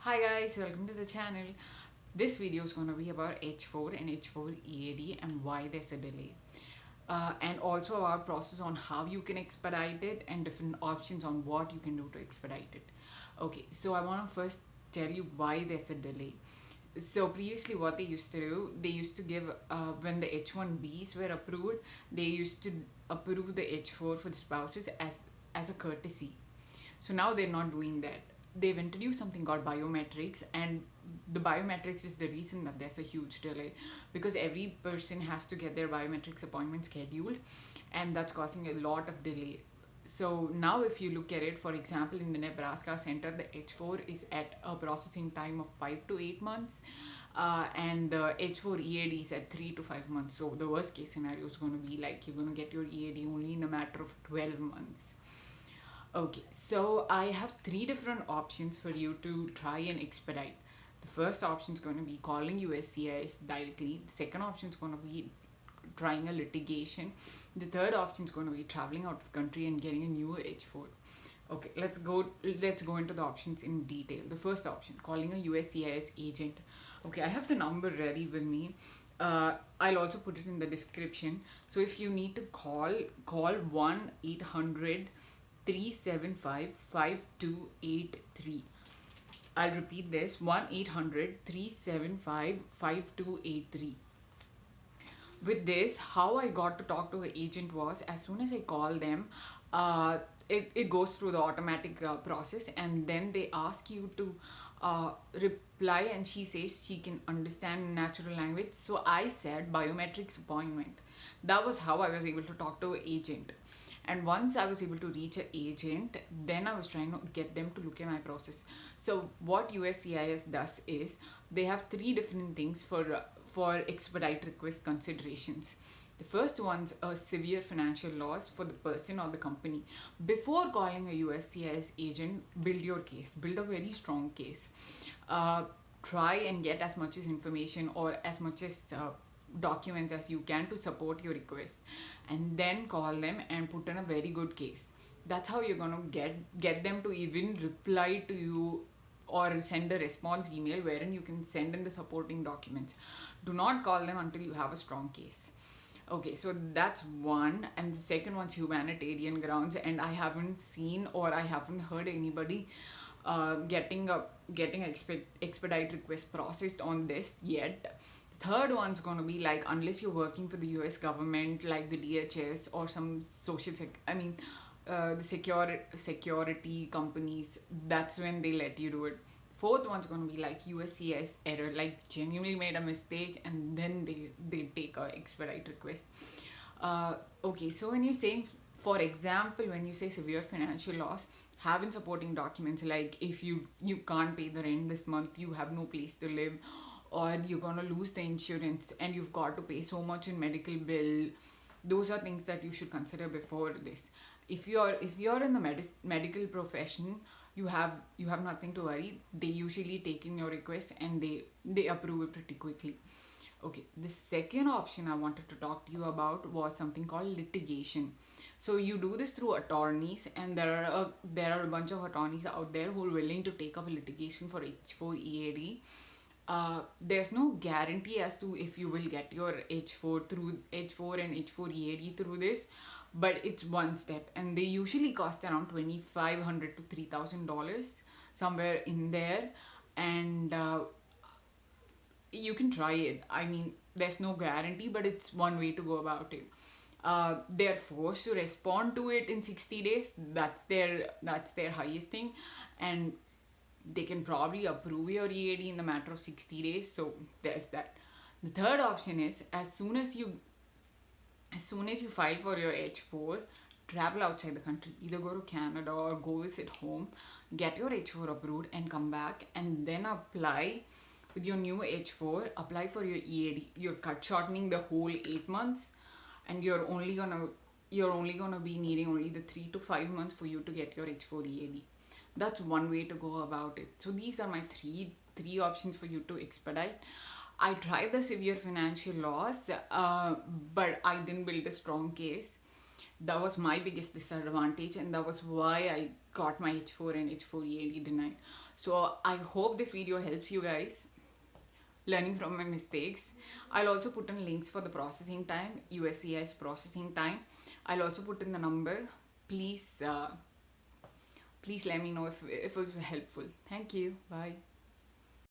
Hi guys, welcome to the channel. This video is going to be about H4 and H4 EAD and why there's a delay. And also our process on how you can expedite it and different options on what you can do to expedite it. Okay, so I want to first tell you why there's a delay. So previously what they used to do, they used to give, when the H1Bs were approved, they used to approve the H4 for the spouses as a courtesy. So now they're not doing that. They've introduced something called biometrics, and the biometrics is the reason that there's a huge delay, because every person has to get their biometrics appointment scheduled, and that's causing a lot of delay. So now if you look at it, for example, in the Nebraska center, the H4 is at a processing time of 5 to 8 months, and the H4 EAD is at 3 to 5 months. So the worst case scenario is going to be like you're going to get your EAD only in a matter of 12 months. Okay, so I have three different options for you to try and expedite. The first option is going to be calling USCIS directly. The second option is going to be trying a litigation. The third option is going to be traveling out of country and getting a new H4. Okay, let's go into the options in detail. The first option, calling a USCIS agent. Okay, I have the number ready with me. I'll also put it in the description. So if you need to call 1-800 375 5283. I'll repeat this, 1-800 375 5283. With this, how I got to talk to an agent was, as soon as I call them, it goes through the automatic process, and then they ask you to reply, and she says she can understand natural language. So I said biometrics appointment. That was how I was able to talk to an agent. And once I was able to reach an agent, then I was trying to get them to look at my process. So what USCIS does is they have three different things for expedite request considerations. The first one's a severe financial loss for the person or the company. Before calling a USCIS agent, build your case. Build a very strong case. Try and get as much as information or as much as documents as you can to support your request, and then call them and put in a very good case. That's how you're going to get them to even reply to you or send a response email wherein you can send in the supporting documents. Do not call them until you have a strong case. Okay, so that's one. And the second one's humanitarian grounds, and I haven't seen or I haven't heard anybody getting expedite request processed on this yet. Third one's going to be like, unless you're working for the US government like the DHS or some the security companies, that's when they let you do it. Fourth one's going to be like USCIS error, like genuinely made a mistake, and then they take a expedite request. Okay, so when you're saying, for example, when you say severe financial loss, having supporting documents like if you can't pay the rent this month, you have no place to live, or you're gonna lose the insurance and you've got to pay so much in medical bill. Those are things that you should consider before this. If you're in the medical profession, you have nothing to worry. They usually take in your request and they approve it pretty quickly. Okay, the second option I wanted to talk to you about was something called litigation. So you do this through attorneys, and there are a bunch of attorneys out there who are willing to take up a litigation for H4 EAD. There's no guarantee as to if you will get your H4 and H4 EAD through this, but it's one step, and they usually cost around $2,500 to $3,000, somewhere in there, and you can try it. I mean, there's no guarantee, but it's one way to go about it. They're forced to respond to it in 60 days. That's their highest thing, and they can probably approve your EAD in the matter of 60 days. So there's that. The third option is, as soon as you file for your H4, travel outside the country. Either go to Canada or go visit home, get your H4 approved and come back, and then apply with your new H4, apply for your EAD. You're cut shortening the whole 8 months, and you're only gonna be needing only the 3 to 5 months for you to get your H4 EAD. That's one way to go about it. So these are my three options for you to expedite. I tried the severe financial loss, but I didn't build a strong case. That was my biggest disadvantage, and that was why I got my H4 and H4 EAD denied. So I hope this video helps you guys learning from my mistakes. I'll also put in links for the processing time, USCIS processing time. I'll also put in the number. Please let me know if it was helpful. Thank you. Bye.